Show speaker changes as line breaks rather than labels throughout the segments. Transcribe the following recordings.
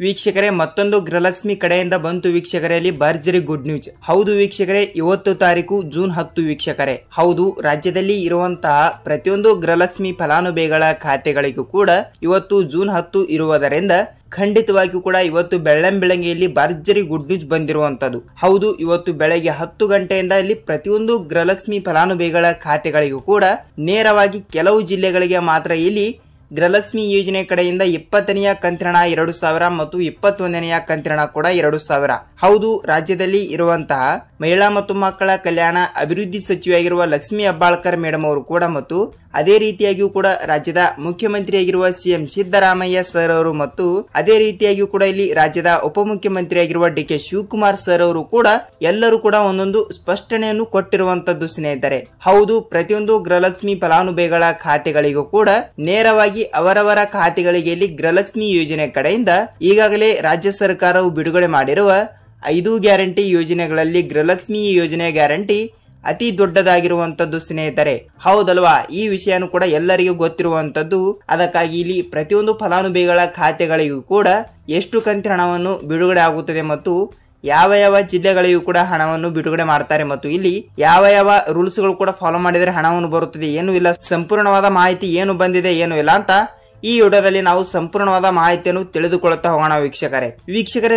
ವೀಕ್ಷಕರೇ, ಮತ್ತೊಂದು ಗೃಹಲಕ್ಷ್ಮಿ ಕಡೆಯಿಂದ ಬಂತು ವೀಕ್ಷಕರೇ, ಅಲ್ಲಿ ಭರ್ಜರಿ ಗುಡ್ ನ್ಯೂಸ್. ಹೌದು ವೀಕ್ಷಕರೇ, ಇವತ್ತು ತಾರೀಕು ಜೂನ್ 10 ವೀಕ್ಷಕರೇ. ಹೌದು, ರಾಜ್ಯದಲ್ಲಿ ಇರುವಂತಹ ಪ್ರತಿಯೊಂದು ಗೃಹಲಕ್ಷ್ಮಿ ಫಲಾನುಭವಿಗಳ ಖಾತೆಗಳಿಗೂ ಕೂಡ ಇವತ್ತು ಜೂನ್ 10 ಇರುವುದರಿಂದ ಖಂಡಿತವಾಗಿಯೂ ಕೂಡ ಇವತ್ತು ಬೆಳ್ಳಂಬೆಳಗ್ಗೆಯಲ್ಲಿ ಭರ್ಜರಿ ಗುಡ್ ನ್ಯೂಸ್ ಬಂದಿರುವಂತದ್ದು. ಹೌದು, ಇವತ್ತು ಬೆಳಗ್ಗೆ 10 ಗಂಟೆಯಿಂದ ಇಲ್ಲಿ ಪ್ರತಿಯೊಂದು ಗೃಹಲಕ್ಷ್ಮಿ ಫಲಾನುಭವಿಗಳ ಖಾತೆಗಳಿಗೂ ಕೂಡ ನೇರವಾಗಿ ಕೆಲವು ಜಿಲ್ಲೆಗಳಿಗೆ ಮಾತ್ರ ಇಲ್ಲಿ ಗೃಹಲಕ್ಷ್ಮಿ ಯೋಜನೆ ಕಡೆಯಿಂದ 20ನೆಯ ಕಂತಿನ 2,000 ಮತ್ತು 21ನೆಯ ಕಂತಿನ ಕೂಡ 2,000. ಹೌದು, ರಾಜ್ಯದಲ್ಲಿ ಇರುವಂತಹ ಮಹಿಳಾ ಮತ್ತು ಮಕ್ಕಳ ಕಲ್ಯಾಣ ಅಭಿವೃದ್ಧಿ ಸಚಿವೆಯಾಗಿರುವ ಲಕ್ಷ್ಮಿ ಹೆಬ್ಬಾಳ್ಕರ್ ಮೇಡಮ್ ಅವರು ಕೂಡ ಮತ್ತು ಅದೇ ರೀತಿಯಾಗಿಯೂ ಕೂಡ ರಾಜ್ಯದ ಮುಖ್ಯಮಂತ್ರಿಯಾಗಿರುವ ಸಿಎಂ ಸಿದ್ದರಾಮಯ್ಯ ಸರ್ ಅವರು ಮತ್ತು ಅದೇ ರೀತಿಯಾಗಿಯೂ ಕೂಡ ಇಲ್ಲಿ ರಾಜ್ಯದ ಉಪಮುಖ್ಯಮಂತ್ರಿಯಾಗಿರುವ ಡಿ.ಕೆ. ಶಿವಕುಮಾರ್ ಸರ್ ಅವರು ಕೂಡ ಎಲ್ಲರೂ ಕೂಡ ಒಂದೊಂದು ಸ್ಪಷ್ಟನೆಯನ್ನು ಕೊಟ್ಟಿರುವಂತದ್ದು ಸ್ನೇಹಿತರೆ. ಹೌದು, ಪ್ರತಿಯೊಂದು ಗೃಹಲಕ್ಷ್ಮಿ ಫಲಾನುಭವಿಗಳ ಖಾತೆಗಳಿಗೂ ಕೂಡ ನೇರವಾಗಿ ಅವರವರ ಖಾತೆಗಳಿಗೆ ಇಲ್ಲಿ ಗೃಹಲಕ್ಷ್ಮಿ ಯೋಜನೆ ಕಡೆಯಿಂದ ಈಗಾಗಲೇ ರಾಜ್ಯ ಸರ್ಕಾರವು ಬಿಡುಗಡೆ ಮಾಡಿರುವ 5 ಗ್ಯಾರಂಟಿ ಯೋಜನೆಗಳಲ್ಲಿ ಗೃಹಲಕ್ಷ್ಮಿ ಯೋಜನೆ ಗ್ಯಾರಂಟಿ ಅತಿ ದೊಡ್ಡದಾಗಿರುವಂತದ್ದು ಸ್ನೇಹಿತರೆ. ಹೌದಲ್ವಾ, ಈ ವಿಷಯನೂ ಕೂಡ ಎಲ್ಲರಿಗೂ ಗೊತ್ತಿರುವಂತದ್ದು. ಅದಕ್ಕಾಗಿ ಇಲ್ಲಿ ಪ್ರತಿಯೊಂದು ಫಲಾನುಭವಿಗಳ ಖಾತೆಗಳಿಗೂ ಕೂಡ ಎಷ್ಟು ಕಂತಿನ ಹಣವನ್ನು ಬಿಡುಗಡೆ ಆಗುತ್ತದೆ ಮತ್ತು ಯಾವ ಯಾವ ಜಿಲ್ಲೆಗಳಿಗೂ ಕೂಡ ಹಣವನ್ನು ಬಿಡುಗಡೆ ಮಾಡ್ತಾರೆ ಮತ್ತು ಇಲ್ಲಿ ಯಾವ ಯಾವ ರೂಲ್ಸ್ ಗಳು ಕೂಡ ಫಾಲೋ ಮಾಡಿದರೆ ಹಣವನ್ನು ಬರುತ್ತದೆ, ಏನು ಇಲ್ಲ, ಸಂಪೂರ್ಣವಾದ ಮಾಹಿತಿ ಏನು ಬಂದಿದೆ ಏನು ಇಲ್ಲ ಅಂತ ಈ ವಿಡಿಯೋದಲ್ಲಿ ನಾವು ಸಂಪೂರ್ಣವಾದ ಮಾಹಿತಿಯನ್ನು ತಿಳಿದುಕೊಳ್ಳುತ್ತಾ ಹೋಗೋಣ ವೀಕ್ಷಕರೇ.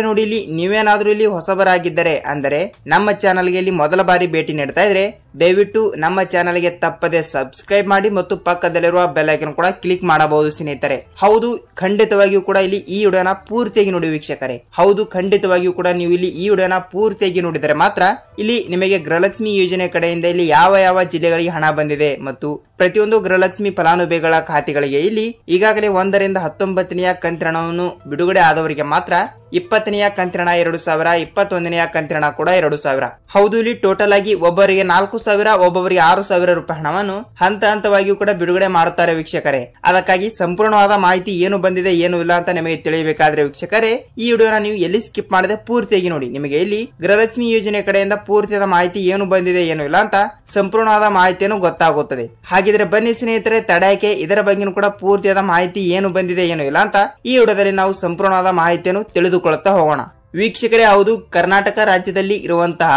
ನೋಡಿ, ಇಲ್ಲಿ ನೀವೇನಾದ್ರೂ ಇಲ್ಲಿ ಹೊಸಬರಾಗಿದ್ದರೆ ಅಂದರೆ ನಮ್ಮ ಚಾನಲ್ಗೆ ಇಲ್ಲಿ ಮೊದಲ ಬಾರಿ ಭೇಟಿ ನೀಡ್ತಾ ಇದ್ರೆ ದಯವಿಟ್ಟು ನಮ್ಮ ಚಾನಲ್ಗೆ ತಪ್ಪದೆ ಸಬ್ಸ್ಕ್ರೈಬ್ ಮಾಡಿ ಮತ್ತು ಪಕ್ಕದಲ್ಲಿರುವ ಬೆಲ್ ಐಕಾನ್ ಕೂಡ ಕ್ಲಿಕ್ ಮಾಡಬಹುದು ಸ್ನೇಹಿತರೆ. ಹೌದು, ಖಂಡಿತವಾಗಿಯೂ ಕೂಡ ಇಲ್ಲಿ ಈ ವಿಡಿಯೋನ ಪೂರ್ತಿಯಾಗಿ ನೋಡಿ ವೀಕ್ಷಕರೇ. ಹೌದು, ಖಂಡಿತವಾಗಿಯೂ ಕೂಡ ನೀವು ಇಲ್ಲಿ ಈ ವಿಡಿಯೋನ ಪೂರ್ತಿಯಾಗಿ ನೋಡಿದರೆ ಮಾತ್ರ ಇಲ್ಲಿ ನಿಮಗೆ ಗೃಹಲಕ್ಷ್ಮಿ ಯೋಜನೆ ಕಡೆಯಿಂದ ಇಲ್ಲಿ ಯಾವ ಯಾವ ಜಿಲ್ಲೆಗಳಿಗೆ ಹಣ ಬಂದಿದೆ ಮತ್ತು ಪ್ರತಿಯೊಂದು ಗೃಹಲಕ್ಷ್ಮಿ ಫಲಾನುಭವಿಗಳ ಖಾತೆಗಳಿಗೆ ಇಲ್ಲಿ ಈಗಾಗಲೇ 1 ರಿಂದ 19ನೆಯ ಕಂತಿನ ಹಣವನ್ನು ಬಿಡುಗಡೆ ಆದವರಿಗೆ ಮಾತ್ರ 20ನೆಯ ಕಂತಿನ 2,000, 21ನೆಯ ಕಂತಿನ ಕೂಡ 2,000. ಹೌದು, ಇಲ್ಲಿ ಟೋಟಲ್ ಆಗಿ ಒಬ್ಬರಿಗೆ 4,000, ಒಬ್ಬೊಬ್ಬರಿಗೆ 6,000 ರೂಪಾಯಿ ಹಣವನ್ನು ಹಂತ ಹಂತವಾಗಿಯೂ ಕೂಡ ಬಿಡುಗಡೆ ಮಾಡುತ್ತಾರೆ ವೀಕ್ಷಕರೇ. ಅದಕ್ಕಾಗಿ ಸಂಪೂರ್ಣವಾದ ಮಾಹಿತಿ ಏನು ಬಂದಿದೆ ಏನು ಇಲ್ಲ ಅಂತ ನಿಮಗೆ ತಿಳಿಯಬೇಕಾದ್ರೆ ವೀಕ್ಷಕರೇ ಈ ವಿಡಿಯೋನ ನೀವು ಎಲ್ಲಿ ಸ್ಕಿಪ್ ಮಾಡದೆ ಪೂರ್ತಿಯಾಗಿ ನೋಡಿ. ನಿಮಗೆ ಇಲ್ಲಿ ಗೃಹಲಕ್ಷ್ಮಿ ಯೋಜನೆ ಕಡೆಯಿಂದ ಪೂರ್ತಿಯಾದ ಮಾಹಿತಿ ಏನು ಬಂದಿದೆ ಏನು ಇಲ್ಲ ಅಂತ ಸಂಪೂರ್ಣವಾದ ಮಾಹಿತಿಯನ್ನು ಗೊತ್ತಾಗುತ್ತದೆ. ಹಾಗಿದ್ರೆ ಬನ್ನಿ ಸ್ನೇಹಿತರೆ, ತಡೆಯಕ್ಕೆ ಇದರ ಬಗ್ಗೆ ಕೂಡ ಪೂರ್ತಿಯಾದ ಮಾಹಿತಿ ಏನು ಬಂದಿದೆ ಏನು ಇಲ್ಲ ಅಂತ ಈ ವಿಡಿಯೋದಲ್ಲಿ ನಾವು ಸಂಪೂರ್ಣವಾದ ಮಾಹಿತಿಯನ್ನು ತಿಳಿದುಕೊಳ್ಳುತ್ತಾ ಹೋಗೋಣ ವೀಕ್ಷಕರೇ. ಹೌದು, ಕರ್ನಾಟಕ ರಾಜ್ಯದಲ್ಲಿ ಇರುವಂತಹ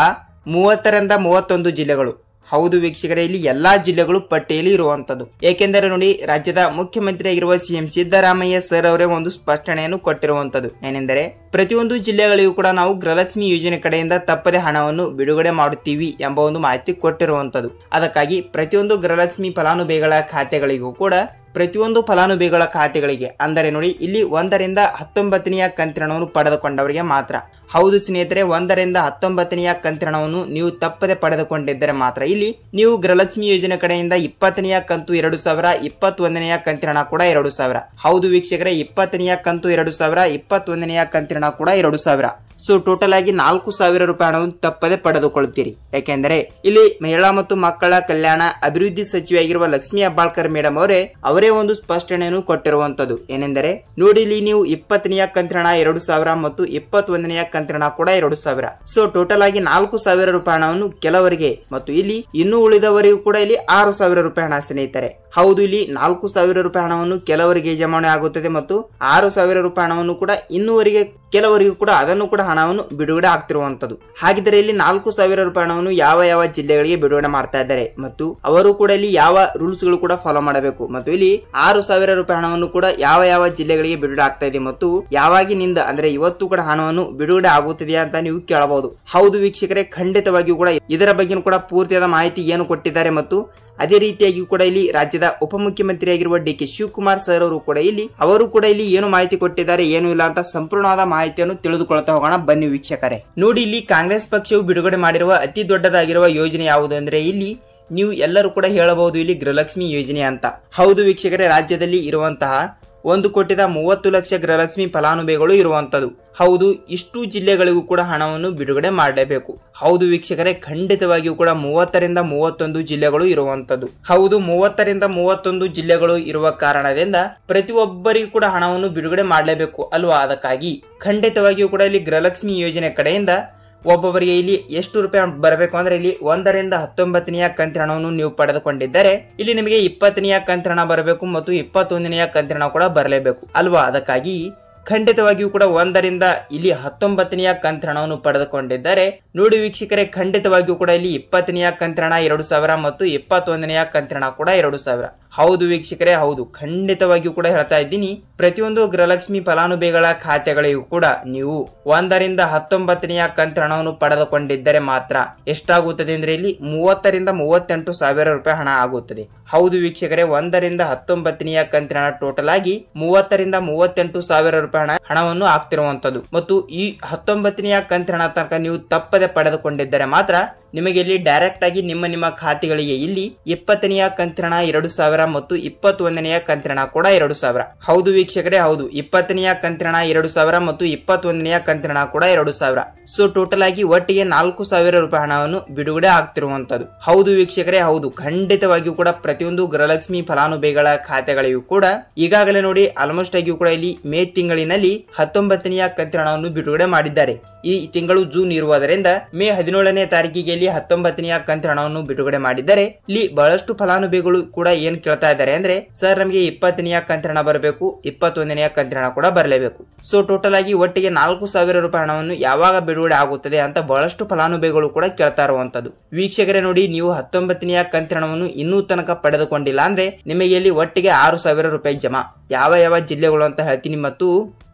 30 ರಿಂದ 31 ಜಿಲ್ಲೆಗಳು. ಹೌದು ವೀಕ್ಷಕರೇ, ಇಲ್ಲಿ ಎಲ್ಲಾ ಜಿಲ್ಲೆಗಳು ಪಟ್ಟಿಯಲ್ಲಿ ಇರುವಂತದ್ದು. ಏಕೆಂದರೆ ನೋಡಿ, ರಾಜ್ಯದ ಮುಖ್ಯಮಂತ್ರಿಯಾಗಿರುವ ಸಿಎಂ ಸಿದ್ದರಾಮಯ್ಯ ಸರ್ ಅವರೇ ಒಂದು ಸ್ಪಷ್ಟನೆಯನ್ನು ಕೊಟ್ಟಿರುವಂತದ್ದು. ಏನೆಂದರೆ ಪ್ರತಿಯೊಂದು ಜಿಲ್ಲೆಗಳಿಗೂ ಕೂಡ ನಾವು ಗೃಹಲಕ್ಷ್ಮಿ ಯೋಜನೆ ಕಡೆಯಿಂದ ತಪ್ಪದೆ ಹಣವನ್ನು ಬಿಡುಗಡೆ ಮಾಡುತ್ತೀವಿ ಎಂಬ ಒಂದು ಮಾಹಿತಿ ಕೊಟ್ಟಿರುವಂತದ್ದು. ಅದಕ್ಕಾಗಿ ಪ್ರತಿಯೊಂದು ಗೃಹಲಕ್ಷ್ಮಿ ಫಲಾನುಭವಿಗಳ ಖಾತೆಗಳಿಗೂ ಕೂಡ ಪ್ರತಿಯೊಂದು ಫಲಾನುಭವಿಗಳ ಖಾತೆಗಳಿಗೆ ಅಂದರೆ ನೋಡಿ, ಇಲ್ಲಿ 1 ರಿಂದ 19ನೆಯ ಕಂತಿನ ಹಣವನ್ನು ಪಡೆದುಕೊಂಡವರಿಗೆ ಮಾತ್ರ. ಹೌದು ಸ್ನೇಹಿತರೆ, 1 ರಿಂದ 19ನೆಯ ಕಂತಿನ ಹಣವನ್ನು ನೀವು ತಪ್ಪದೆ ಪಡೆದುಕೊಂಡಿದ್ದರೆ ಮಾತ್ರ ಇಲ್ಲಿ ನೀವು ಗೃಹಲಕ್ಷ್ಮಿ ಯೋಜನೆ ಕಡೆಯಿಂದ 20ನೆಯ ಕಂತು 2,000, 21ನೆಯ ಕಂತಿನ ಹಣ ಕೂಡ 2,000. ಹೌದು ವೀಕ್ಷಕರೇ, 20ನೆಯ ಕಂತು 2,000, 21ನೆಯ ಕಂತಿನ ಹಣ ಕೂಡ 2,000. ಸೊ ಟೋಟಲ್ ಆಗಿ 4,000 ರೂಪಾಯಿ ಹಣವನ್ನು ತಪ್ಪದೆ ಪಡೆದುಕೊಳ್ಳುತ್ತೀರಿ. ಯಾಕೆಂದರೆ ಇಲ್ಲಿ ಮಹಿಳಾ ಮತ್ತು ಮಕ್ಕಳ ಕಲ್ಯಾಣ ಅಭಿವೃದ್ಧಿ ಸಚಿವೆಯಾಗಿರುವ ಲಕ್ಷ್ಮಿ ಹೆಬ್ಬಾಳ್ಕರ್ ಮೇಡಮ್ ಅವರೇ ಒಂದು ಸ್ಪಷ್ಟನೆಯನ್ನು ಕೊಟ್ಟಿರುವಂತದ್ದು. ಏನೆಂದರೆ ನೋಡಿ, ಇಲ್ಲಿ ನೀವು 20ನೆಯ ಕಂತಿನ ಹಣ 2,000 ಮತ್ತು 21ನೆಯ ಕಂತಿನ ಹಣ ಕೂಡ 2,000. ಸೊ ಟೋಟಲ್ ಆಗಿ 4,000 ರೂಪಾಯಿ ಹಣವನ್ನು ಕೆಲವರಿಗೆ ಮತ್ತು ಇಲ್ಲಿ ಇನ್ನು ಉಳಿದವರಿಗೂ ಕೂಡ ಇಲ್ಲಿ 6,000 ರೂಪಾಯಿ ಹಣ ಸ್ನೇಹಿತರೆ. ಹೌದು, ಇಲ್ಲಿ 4,000 ರೂಪಾಯಿ ಹಣವನ್ನು ಕೆಲವರಿಗೆ ಜಮಾವಣೆ ಆಗುತ್ತದೆ ಮತ್ತು 6,000 ರೂಪಾಯಿ ಹಣವನ್ನು ಕೂಡ ಇನ್ನುವರೆಗೆ ಕೆಲವರಿಗೂ ಕೂಡ ಅದನ್ನು ಕೂಡ ಹಣವನ್ನು ಬಿಡುಗಡೆ ಆಗ್ತಿರುವಂತದ್ದು. ಹಾಗಿದ್ದರೆ ಇಲ್ಲಿ 4,000 ರೂಪಾಯಿ ಹಣವನ್ನು ಯಾವ ಯಾವ ಜಿಲ್ಲೆಗಳಿಗೆ ಬಿಡುಗಡೆ ಮಾಡ್ತಾ ಇದ್ದಾರೆ ಮತ್ತು ಅವರು ಕೂಡ ಇಲ್ಲಿ ಯಾವ ರೂಲ್ಸ್ ಗಳು ಕೂಡ ಫಾಲೋ ಮಾಡಬೇಕು ಮತ್ತು ಇಲ್ಲಿ 6,000 ರೂಪಾಯಿ ಹಣವನ್ನು ಕೂಡ ಯಾವ ಯಾವ ಜಿಲ್ಲೆಗಳಿಗೆ ಬಿಡುಗಡೆ ಆಗ್ತಾ ಇದೆ ಮತ್ತು ಯಾವಾಗಿನಿಂದ ಅಂದ್ರೆ ಇವತ್ತು ಕೂಡ ಹಣವನ್ನು ಬಿಡುಗಡೆ ಆಗುತ್ತಿದೆಯಾ ಅಂತ ನೀವು ಕೇಳಬಹುದು. ಹೌದು ವೀಕ್ಷಕರೇ, ಖಂಡಿತವಾಗಿಯೂ ಕೂಡ ಇದರ ಬಗ್ಗೆ ಕೂಡ ಪೂರ್ತಿಯಾದ ಮಾಹಿತಿ ಏನು ಕೊಟ್ಟಿದ್ದಾರೆ ಮತ್ತು ಅದೇ ರೀತಿಯಾಗಿ ಕೂಡ ಇಲ್ಲಿ ರಾಜ್ಯದ ಉಪಮುಖ್ಯಮಂತ್ರಿಯಾಗಿರುವ ಡಿ.ಕೆ. ಶಿವಕುಮಾರ್ ಸರ್ ಅವರು ಕೂಡ ಇಲ್ಲಿ ಏನು ಮಾಹಿತಿ ಕೊಟ್ಟಿದ್ದಾರೆ ಏನು ಇಲ್ಲ ಅಂತ ಸಂಪೂರ್ಣವಾದ ಮಾಹಿತಿಯನ್ನು ತಿಳಿದುಕೊಳ್ಳುತ್ತಾ ಹೋಗೋಣ ಬನ್ನಿ ವೀಕ್ಷಕರೇ. ನೋಡಿ, ಇಲ್ಲಿ ಕಾಂಗ್ರೆಸ್ ಪಕ್ಷವು ಬಿಡುಗಡೆ ಮಾಡಿರುವ ಅತಿ ದೊಡ್ಡದಾಗಿರುವ ಯೋಜನೆ ಯಾವುದು ಅಂದ್ರೆ ಇಲ್ಲಿ ನೀವು ಎಲ್ಲರೂ ಕೂಡ ಹೇಳಬಹುದು ಇಲ್ಲಿ ಗೃಹಲಕ್ಷ್ಮಿ ಯೋಜನೆ ಅಂತ. ಹೌದು ವೀಕ್ಷಕರೇ, ರಾಜ್ಯದಲ್ಲಿ ಇರುವಂತಹ 1,30,00,000 ಗೃಹಲಕ್ಷ್ಮಿ ಫಲಾನುಭವಿಗಳು ಇರುವಂತದ್ದು. ಹೌದು, ಇಷ್ಟು ಜಿಲ್ಲೆಗಳಿಗೂ ಕೂಡ ಹಣವನ್ನು ಬಿಡುಗಡೆ ಮಾಡಲೇಬೇಕು. ಹೌದು ವೀಕ್ಷಕರೇ, ಖಂಡಿತವಾಗಿಯೂ ಕೂಡ 30 ರಿಂದ 31 ಜಿಲ್ಲೆಗಳು ಇರುವಂತದ್ದು. ಹೌದು, 30 ರಿಂದ 31 ಜಿಲ್ಲೆಗಳು ಇರುವ ಕಾರಣದಿಂದ ಪ್ರತಿಯೊಬ್ಬರಿಗೂ ಕೂಡ ಹಣವನ್ನು ಬಿಡುಗಡೆ ಮಾಡಲೇಬೇಕು ಅಲ್ವಾ. ಅದಕ್ಕಾಗಿ ಖಂಡಿತವಾಗಿಯೂ ಕೂಡ ಇಲ್ಲಿ ಗೃಹಲಕ್ಷ್ಮಿ ಯೋಜನೆ ಕಡೆಯಿಂದ ಒಬ್ಬೊಬ್ಬರಿಗೆ ಇಲ್ಲಿ ಎಷ್ಟು ರೂಪಾಯಿ ಬರಬೇಕು ಅಂದ್ರೆ ಇಲ್ಲಿ 1 ರಿಂದ 19ನೆಯ ಕಂತಿನ ಹಣವನ್ನು ನೀವು ಪಡೆದುಕೊಂಡಿದ್ದರೆ ಇಲ್ಲಿ ನಿಮಗೆ 20ನೆಯ ಕಂತಿನ ಹಣ ಬರಬೇಕು ಮತ್ತು 21ನೆಯ ಕಂತಿನ ಹಣ ಕೂಡ ಬರಲೇಬೇಕು ಅಲ್ವಾ. ಅದಕ್ಕಾಗಿ ಖಂಡಿತವಾಗಿಯೂ ಕೂಡ 1ರಿಂದ ಇಲ್ಲಿ 19ನೆಯ ಕಂತಿನ ಹಣವನ್ನು ಪಡೆದುಕೊಂಡಿದ್ದಾರೆ. ನೋಡಿ ವೀಕ್ಷಕರೇ, ಖಂಡಿತವಾಗಿಯೂ ಕೂಡ ಇಲ್ಲಿ 20ನೆಯ ಕಂತಿನ ಹಣ 2000 ಮತ್ತು 21ನೆಯ ಕಂತಿನ ಹಣ ಕೂಡ 2000. ಹೌದು ವೀಕ್ಷಕರೇ, ಹೌದು, ಖಂಡಿತವಾಗಿಯೂ ಕೂಡ ಹೇಳ್ತಾ ಇದ್ದೀನಿ, ಪ್ರತಿಯೊಂದು ಗೃಹಲಕ್ಷ್ಮಿ ಫಲಾನುಭವಿಗಳ ಖಾತೆಗಳಿಗೂ ಕೂಡ ನೀವು 1ರಿಂದ 19ನೆಯ ಕಂತಿನ ಹಣವನ್ನು ಪಡೆದುಕೊಂಡಿದ್ದರೆ ಮಾತ್ರ ಎಷ್ಟಾಗುತ್ತದೆ ಅಂದ್ರೆ ಇಲ್ಲಿ 30ರಿಂದ 38 ಸಾವಿರ ರೂಪಾಯಿ ಹಣ ಆಗುತ್ತದೆ. ಹೌದು ವೀಕ್ಷಕರೇ, 1ರಿಂದ 19ನೆಯ ಕಂತಿನ ಹಣ ಟೋಟಲ್ ಆಗಿ 30ರಿಂದ 38 ಸಾವಿರ ರೂಪಾಯಿ ಹಣವನ್ನು ಆಗ್ತಿರುವಂತದ್ದು. ಮತ್ತು ಈ 19ನೆಯ ಕಂತಿನ ಹಣ ತನಕ ನೀವು ತಪ್ಪದೆ ಪಡೆದುಕೊಂಡಿದ್ದರೆ ಮಾತ್ರ ನಿಮಗೆ ಇಲ್ಲಿ ಡೈರೆಕ್ಟ್ ಆಗಿ ನಿಮ್ಮ ಖಾತೆಗಳಿಗೆ ಇಲ್ಲಿ 20ನೆಯ ಕಂತಿನ ಹಣ 2000 ಮತ್ತು 21ನೆಯ ಕಂತಿನ ಹಣ ಕೂಡ 2000. ಹೌದು ವೀಕ್ಷಕರೇ, ಹೌದು, 20ನೆಯ ಕಂತಿನ ಹಣ 2000 ಮತ್ತು 21ನೆಯ ಕಂತಿನ ಹಣ ಕೂಡ 2000. ಸೊ ಟೋಟಲ್ ಆಗಿ ಒಟ್ಟಿಗೆ 4000 ರೂಪಾಯಿ ಹಣವನ್ನು ಬಿಡುಗಡೆ ಆಗ್ತಿರುವಂತದ್ದು. ಹೌದು ವೀಕ್ಷಕರೇ, ಹೌದು, ಖಂಡಿತವಾಗಿಯೂ ಕೂಡ ಪ್ರತಿಯೊಂದು ಗೃಹಲಕ್ಷ್ಮಿ ಫಲಾನುಭವಿಗಳ ಖಾತೆಗಳಿಗೂ ಕೂಡ ಈಗಾಗಲೇ ನೋಡಿ ಆಲ್ಮೋಸ್ಟ್ ಆಗಿಯೂ ಕೂಡ ಇಲ್ಲಿ ಮೇ ತಿಂಗಳಿನಲ್ಲಿ 19ನೆಯ ಕಂತಿನ ಹಣವನ್ನು ಬಿಡುಗಡೆ ಮಾಡಿದ್ದಾರೆ. ಈ ತಿಂಗಳು ಜೂನ್ ಇರುವುದರಿಂದ ಮೇ 17ನೇ ತಾರೀಕಿಗೆ ಇಲ್ಲಿ 19ನೆಯ ಕಂತಿನ ಹಣವನ್ನು ಬಿಡುಗಡೆ ಮಾಡಿದ್ದಾರೆ. ಇಲ್ಲಿ ಬಹಳಷ್ಟು ಫಲಾನುಭವಿಗಳು ಕೂಡ ಏನ್ ಕೇಳ್ತಾ ಇದ್ದಾರೆ ಅಂದ್ರೆ, ಸರ್ ನಮಗೆ 20ನೆಯ ಕಂತಿನ ಹಣ ಬರಬೇಕು, 21ನೆಯ ಕಂತಿನ ಹಣ ಕೂಡ ಬರಲೇಬೇಕು. ಸೊ ಟೋಟಲ್ ಆಗಿ ಒಟ್ಟಿಗೆ 4000 ರೂಪಾಯಿ ಹಣವನ್ನು ಯಾವಾಗ ಬಿಡುಗಡೆ ಆಗುತ್ತದೆ ಅಂತ ಬಹಳಷ್ಟು ಫಲಾನುಭವಿಗಳು ಕೂಡ ಕೇಳ್ತಾ ಇರುವಂತದ್ದು. ವೀಕ್ಷಕರೇ ನೋಡಿ, ನೀವು 19ನೆಯ ಕಂತಿನ ಹಣವನ್ನು ಇನ್ನೂ ತನಕ ಪಡೆದುಕೊಂಡಿಲ್ಲ ಅಂದ್ರೆ ನಿಮಗೆ ಇಲ್ಲಿ ಒಟ್ಟಿಗೆ 6000 ರೂಪಾಯಿ ಜಮಾ. ಯಾವ ಜಿಲ್ಲೆಗಳು ಅಂತ ಹೇಳ್ತೀನಿ ಮತ್ತು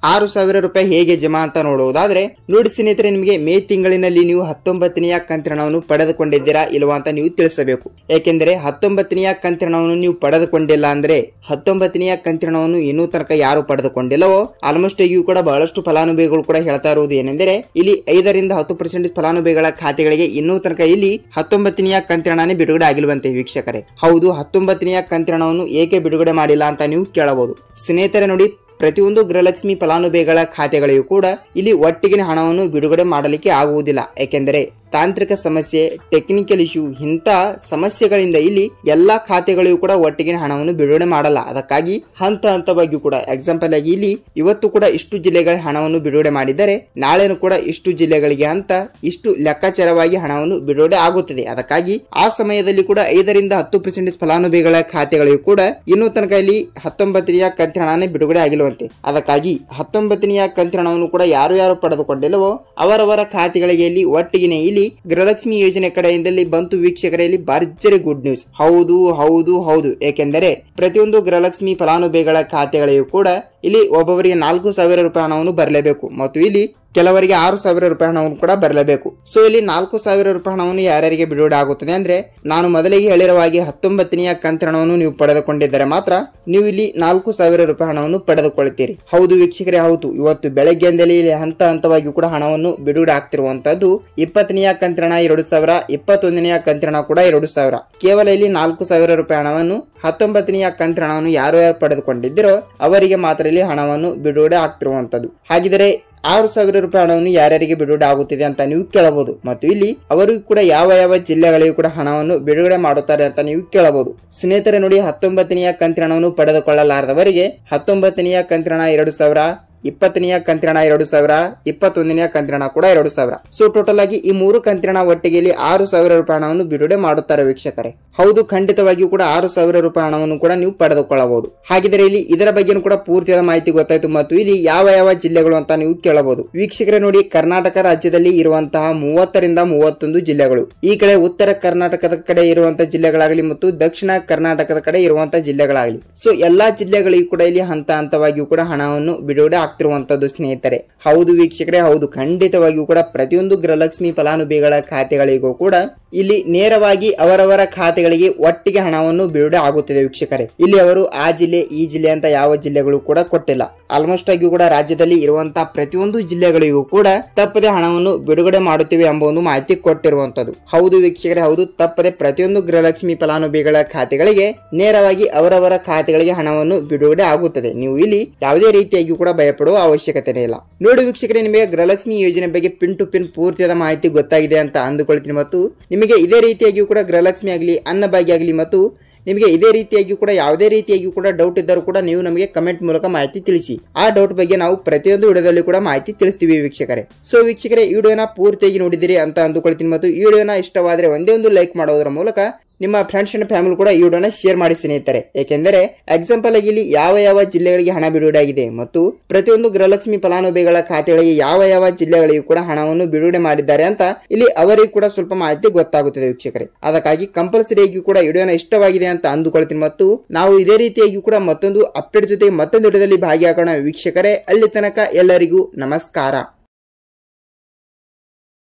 6000 ರೂಪಾಯಿ ಹೇಗೆ ಜಮಾ ಅಂತ ನೋಡುವುದಾದ್ರೆ, ನೋಡಿ ಸ್ನೇಹಿತರೆ, ನಿಮಗೆ ಮೇ ತಿಂಗಳಿನಲ್ಲಿ ನೀವು 19ನೆಯ ಕಂತಿನ ಹಣವನ್ನು ಪಡೆದುಕೊಂಡಿದ್ದೀರಾ ಇಲ್ವಾ ಅಂತ ನೀವು ತಿಳಿಸಬೇಕು. ಯಾಕೆಂದ್ರೆ 19ನೆಯ ಕಂತಿನ ಹಣವನ್ನು ನೀವು ಪಡೆದುಕೊಂಡಿಲ್ಲ ಅಂದ್ರೆ 19ನೆಯ ಕಂತಿನ ಹಣವನ್ನು ಇನ್ನೂ ತನಕ ಯಾರು ಪಡೆದುಕೊಂಡಿಲ್ಲವೋ ಆಲ್ಮೋಸ್ಟ್ ಆಗಿಯೂ ಕೂಡ ಬಹಳಷ್ಟು ಫಲಾನುಭವಿಗಳು ಕೂಡ ಹೇಳ್ತಾ ಇರುವುದು ಏನೆಂದರೆ, ಇಲ್ಲಿ 5ರಿಂದ 10% ಫಲಾನುಭವಿಗಳ ಖಾತೆಗಳಿಗೆ ಇನ್ನೂ ತನಕ ಇಲ್ಲಿ 19ನೆಯ ಕಂತಿನ ಹಣನೇ ಬಿಡುಗಡೆ ಆಗಿಲ್ವಂತೆ ವೀಕ್ಷಕರೇ. ಹೌದು, 19ನೆಯ ಕಂತಿನ ಹಣವನ್ನು ಏಕೆ ಬಿಡುಗಡೆ ಮಾಡಿಲ್ಲ ಅಂತ ನೀವು ಕೇಳಬಹುದು. ಸ್ನೇಹಿತರೆ ನೋಡಿ, ಪ್ರತಿಯೊಂದು ಗೃಹಲಕ್ಷ್ಮಿ ಫಲಾನುಭವಿಗಳ ಖಾತೆಗಳಿಗೂ ಕೂಡ ಇಲ್ಲಿ ಒಟ್ಟಿಗೆ ಹಣವನ್ನು ಬಿಡುಗಡೆ ಮಾಡಲಿಕ್ಕೆ ಆಗುವುದಿಲ್ಲ. ಯಾಕೆಂದರೆ ತಾಂತ್ರಿಕ ಸಮಸ್ಯೆ, ಟೆಕ್ನಿಕಲ್ ಇಶ್ಯೂ, ಇಂಥ ಸಮಸ್ಯೆಗಳಿಂದ ಇಲ್ಲಿ ಎಲ್ಲಾ ಖಾತೆಗಳಿಗೂ ಕೂಡ ಒಟ್ಟಿಗೆ ಹಣವನ್ನು ಬಿಡುಗಡೆ ಮಾಡಲ್ಲ. ಅದಕ್ಕಾಗಿ ಹಂತವಾಗಿಯೂ ಕೂಡ ಎಕ್ಸಾಂಪಲ್ ಆಗಿ ಇಲ್ಲಿ ಇವತ್ತು ಕೂಡ ಇಷ್ಟು ಜಿಲ್ಲೆಗಳ ಹಣವನ್ನು ಬಿಡುಗಡೆ ಮಾಡಿದರೆ ನಾಳೆನೂ ಕೂಡ ಇಷ್ಟು ಜಿಲ್ಲೆಗಳಿಗೆ ಅಂತ ಇಷ್ಟು ಲೆಕ್ಕಾಚಾರವಾಗಿ ಹಣವನ್ನು ಬಿಡುಗಡೆ ಆಗುತ್ತದೆ. ಅದಕ್ಕಾಗಿ ಆ ಸಮಯದಲ್ಲಿ ಕೂಡ 5ರಿಂದ 10% ಫಲಾನುಭವಿಗಳ ಖಾತೆಗಳಿಗೂ ಕೂಡ ಇನ್ನೂ ತನಕ ಇಲ್ಲಿ 19ನೆಯ ಕಂತಿನ ಹಣನೇ ಬಿಡುಗಡೆ ಆಗಿರುವಂತೆ. ಅದಕ್ಕಾಗಿ 19ನೆಯ ಕಂತಿನ ಹಣವನ್ನು ಕೂಡ ಯಾರು ಪಡೆದುಕೊಂಡಿಲ್ಲವೋ ಅವರವರ ಖಾತೆಗಳಿಗೆ ಇಲ್ಲಿ ಒಟ್ಟಿಗೆ ಇಲ್ಲಿ ಗೃಹಲಕ್ಷ್ಮಿ ಯೋಜನೆ ಕಡೆಯಿಂದಲೇ ಬಂತು ವೀಕ್ಷಕರಲ್ಲಿ ಭರ್ಜರಿ ಗುಡ್ ನ್ಯೂಸ್. ಹೌದು ಹೌದು ಹೌದು, ಏಕೆಂದರೆ ಪ್ರತಿಯೊಂದು ಗೃಹಲಕ್ಷ್ಮಿ ಫಲಾನುಭವಿಗಳ ಖಾತೆಗಳಿಗೂ ಕೂಡ ಇಲ್ಲಿ ಒಬ್ಬೊಬ್ಬರಿಗೆ 4000 ರೂಪಾಯಿ ಹಣವನ್ನು ಬರಲೇಬೇಕು ಮತ್ತು ಇಲ್ಲಿ ಕೆಲವರಿಗೆ 6000 ರೂಪಾಯಿ ಹಣವನ್ನು ಕೂಡ ಬರಲೇಬೇಕು. ಸೊ ಇಲ್ಲಿ 4000 ರೂಪಾಯಿ ಹಣವನ್ನು ಯಾರ್ಯಾರಿಗೆ ಬಿಡುಗಡೆ ಆಗುತ್ತದೆ ಅಂದ್ರೆ, ನಾನು ಮೊದಲಿಗೆ ಹೇಳಿರುವ ಹಾಗೆ 19ನೆಯ ಕಂತಿನ ಹಣವನ್ನು ನೀವು ಪಡೆದುಕೊಂಡಿದ್ದರೆ ಮಾತ್ರ ನೀವು ಇಲ್ಲಿ 4000 ರೂಪಾಯಿ ಹಣವನ್ನು ಪಡೆದುಕೊಳ್ಳುತ್ತೀರಿ. ಹೌದು ವೀಕ್ಷಕರೇ, ಹೌದು, ಇವತ್ತು ಬೆಳಗ್ಗೆಯಿಂದಲೇ ಇಲ್ಲಿ ಹಂತವಾಗಿ ಕೂಡ ಹಣವನ್ನು ಬಿಡುಗಡೆ ಆಗ್ತಿರುವಂತದ್ದು. 20ನೆಯ ಕಂತಿನ ಹಣ 2000, 21ನೆಯ ಕಂತಿನ ಹಣ ಕೂಡ 2000. ಕೇವಲ ಇಲ್ಲಿ 4000 ರೂಪಾಯಿ ಹಣವನ್ನು 19ನೆಯ ಕಂತಿನ ಹಣವನ್ನು ಯಾರು ಪಡೆದುಕೊಂಡಿದ್ದರೋ ಅವರಿಗೆ ಮಾತ್ರ ಇಲ್ಲಿ ಹಣವನ್ನು ಬಿಡುಗಡೆ ಆಗ್ತಿರುವಂತದ್ದು. ಹಾಗಿದ್ರೆ 6000 ರೂಪಾಯಿ ಹಣವನ್ನು ಯಾರ್ಯಾರಿಗೆ ಬಿಡುಗಡೆ ಆಗುತ್ತಿದೆ ಅಂತ ನೀವು ಕೇಳಬಹುದು. ಮತ್ತು ಇಲ್ಲಿ ಅವರಿಗೂ ಕೂಡ ಯಾವ ಜಿಲ್ಲೆಗಳಿಗೂ ಕೂಡ ಹಣವನ್ನು ಬಿಡುಗಡೆ ಮಾಡುತ್ತಾರೆ ಅಂತ ನೀವು ಕೇಳಬಹುದು. ಸ್ನೇಹಿತರೆ ನೋಡಿ, 19ನೆಯ ಕಂತಿನ ಹಣವನ್ನು ಪಡೆದುಕೊಳ್ಳಲಾರದವರಿಗೆ 19ನೆಯ ಕಂತಿನ ಹಣ 2000, 20ನೆಯ ಕಂತಿನ ಹಣ 2000, 21ನೆಯ ಕಂತಿನ ಹಣ ಕೂಡ 2000. ಸೊ ಟೋಟಲ್ ಆಗಿ ಈ 3 ಕಂತಿನ ಹಣ ಒಟ್ಟಿಗೆ 6000 ರೂಪಾಯಿ ಹಣವನ್ನು ಬಿಡುಗಡೆ ಮಾಡುತ್ತಾರೆ ವೀಕ್ಷಕರೇ. ಹೌದು, ಖಂಡಿತವಾಗಿಯೂ ಕೂಡ 6000 ರೂಪಾಯಿ ಹಣವನ್ನು ಕೂಡ ನೀವು ಪಡೆದುಕೊಳ್ಳಬಹುದು. ಹಾಗಿದ್ರೆ ಇಲ್ಲಿ ಇದರ ಬಗ್ಗೆ ಕೂಡ ಪೂರ್ತಿಯಾದ ಮಾಹಿತಿ ಗೊತ್ತಾಯ್ತು. ಮತ್ತು ಇಲ್ಲಿ ಯಾವ ಜಿಲ್ಲೆಗಳು ಅಂತ ನೀವು ಕೇಳಬಹುದು. ವೀಕ್ಷಕರೇ ನೋಡಿ, ಕರ್ನಾಟಕ ರಾಜ್ಯದಲ್ಲಿ ಇರುವಂತಹ 30ರಿಂದ 31 ಜಿಲ್ಲೆಗಳು, ಈ ಕಡೆ ಉತ್ತರ ಕರ್ನಾಟಕದ ಕಡೆ ಇರುವಂತಹ ಜಿಲ್ಲೆಗಳಾಗಲಿ ಮತ್ತು ದಕ್ಷಿಣ ಕರ್ನಾಟಕದ ಕಡೆ ಇರುವಂತಹ ಜಿಲ್ಲೆಗಳಾಗಲಿ, ಸೊ ಎಲ್ಲಾ ಜಿಲ್ಲೆಗಳಿಗೂ ಕೂಡ ಇಲ್ಲಿ ಹಂತವಾಗಿಯೂ ಕೂಡ ಹಣವನ್ನು ಬಿಡುಗಡೆ ಆಗ್ತಿರುವಂತದ್ದು ಸ್ನೇಹಿತರೆ. ಹೌದು ವೀಕ್ಷಕರೇ, ಹೌದು, ಖಂಡಿತವಾಗಿಯೂ ಕೂಡ ಪ್ರತಿಯೊಂದು ಗೃಹಲಕ್ಷ್ಮಿ ಫಲಾನುಭವಿಗಳ ಖಾತೆಗಳಿಗೂ ಕೂಡ ಇಲ್ಲಿ ನೇರವಾಗಿ ಅವರವರ ಖಾತೆಗಳಿಗೆ ಒಟ್ಟಿಗೆ ಹಣವನ್ನು ಬಿಡುಗಡೆ ಆಗುತ್ತಿದೆ ವೀಕ್ಷಕರೇ. ಇಲ್ಲಿ ಅವರು ಆ ಜಿಲ್ಲೆ ಈ ಜಿಲ್ಲೆ ಅಂತ ಯಾವ ಜಿಲ್ಲೆಗಳು ಕೂಡ ಕೊಟ್ಟಿಲ್ಲ. ಆಲ್ಮೋಸ್ಟ್ ಆಗಿ ಕೂಡ ರಾಜ್ಯದಲ್ಲಿ ಇರುವಂತಹ ಪ್ರತಿಯೊಂದು ಜಿಲ್ಲೆಗಳಿಗೂ ಕೂಡ ತಪ್ಪದೆ ಹಣವನ್ನು ಬಿಡುಗಡೆ ಮಾಡುತ್ತೇವೆ ಎಂಬ ಒಂದು ಮಾಹಿತಿ ಕೊಟ್ಟಿರುವಂತದ್ದು. ಹೌದು ವೀಕ್ಷಕರೇ, ಹೌದು, ತಪ್ಪದೆ ಪ್ರತಿಯೊಂದು ಗೃಹಲಕ್ಷ್ಮಿ ಫಲಾನುಭವಿಗಳ ಖಾತೆಗಳಿಗೆ ನೇರವಾಗಿ ಅವರವರ ಖಾತೆಗಳಿಗೆ ಹಣವನ್ನು ಬಿಡುಗಡೆ ಆಗುತ್ತದೆ. ನೀವು ಇಲ್ಲಿ ಯಾವುದೇ ರೀತಿಯಾಗಿ ಕೂಡ ಭಯಪಡುವ ಅವಶ್ಯಕತೆ ಇಲ್ಲ. ನೋಡಿ ವೀಕ್ಷಕರೇ, ನಿಮಗೆ ಗೃಹಲಕ್ಷ್ಮಿ ಯೋಜನೆ ಬಗ್ಗೆ ಪಿನ್ ಟು ಪಿನ್ ಪೂರ್ತಿಯಾದ ಮಾಹಿತಿ ಗೊತ್ತಾಗಿದೆ ಅಂತ ಅಂದುಕೊಳ್ತೀನಿ. ಮತ್ತು ನಿಮಗೆ ಇದೇ ರೀತಿಯಾಗಿ ಕೂಡ ಗೃಹಲಕ್ಷ್ಮಿ ಆಗಲಿ, ಅನ್ನಭಾಗ್ಯ ಆಗಲಿ ಮತ್ತು ನಿಮಗೆ ಇದೇ ರೀತಿಯಾಗಿ ಕೂಡ ಯಾವುದೇ ರೀತಿಯಾಗಿ ಕೂಡ ಡೌಟ್ ಇದ್ದರೂ ಕೂಡ ನೀವು ನಮಗೆ ಕಮೆಂಟ್ ಮೂಲಕ ಮಾಹಿತಿ ತಿಳಿಸಿ. ಆ ಡೌಟ್ ಬಗ್ಗೆ ನಾವು ಪ್ರತಿಯೊಂದು ವಿಡಿಯೋದಲ್ಲಿ ಕೂಡ ಮಾಹಿತಿ ತಿಳಿಸ್ತೀವಿ ವೀಕ್ಷಕರೇ. ಸೊ ವೀಕ್ಷಕರೇ, ಈ ವಿಡಿಯೋನ ಪೂರ್ತಿಯಾಗಿ ನೋಡಿದಿರಿ ಅಂತ ಅಂದುಕೊಳ್ತೀನಿ. ಮತ್ತು ಈ ವಿಡಿಯೋನ ಇಷ್ಟವಾದರೆ ಒಂದೇ ಒಂದು ಲೈಕ್ ಮಾಡೋದ್ರ ಮೂಲಕ ನಿಮ್ಮ ಫ್ರೆಂಡ್ಸ್ ಅಂಡ್ ಫ್ಯಾಮಿಲಿ ಕೂಡ ಈ ವಿಡಿಯೋನ ಶೇರ್ ಮಾಡಿ ಸ್ನೇಹಿತರೆ. ಏಕೆಂದರೆ ಎಕ್ಸಾಂಪಲ್ ಆಗಿ ಇಲ್ಲಿ ಯಾವ ಯಾವ ಜಿಲ್ಲೆಗಳಿಗೆ ಹಣ ಬಿಡುಗಡೆ ಆಗಿದೆ ಮತ್ತು ಪ್ರತಿಯೊಂದು ಗೃಹಲಕ್ಷ್ಮಿ ಫಲಾನುಭವಿಗಳ ಖಾತೆಗಳಿಗೆ ಯಾವ ಯಾವ ಜಿಲ್ಲೆಗಳಿಗೂ ಕೂಡ ಹಣವನ್ನು ಬಿಡುಗಡೆ ಮಾಡಿದ್ದಾರೆ ಅಂತ ಇಲ್ಲಿ ಅವರಿಗೂ ಕೂಡ ಸ್ವಲ್ಪ ಮಾಹಿತಿ ಗೊತ್ತಾಗುತ್ತದೆ ವೀಕ್ಷಕರೇ. ಅದಕ್ಕಾಗಿ ಕಂಪಲ್ಸರಿಯಾಗಿ ಕೂಡ ವಿಡಿಯೋನ ಇಷ್ಟವಾಗಿದೆ ಅಂತ ಅಂದುಕೊಳ್ತೀನಿ ಮತ್ತು ನಾವು ಇದೇ ರೀತಿಯಾಗಿ ಕೂಡ ಮತ್ತೊಂದು ಅಪ್ಡೇಟ್ ಜೊತೆ ಮತ್ತೊಂದು ವಿಡಿಯೋದಲ್ಲಿ ಭಾಗಿಯಾಗೋಣ ವೀಕ್ಷಕರೇ. ಅಲ್ಲಿ ತನಕ ಎಲ್ಲರಿಗೂ ನಮಸ್ಕಾರ.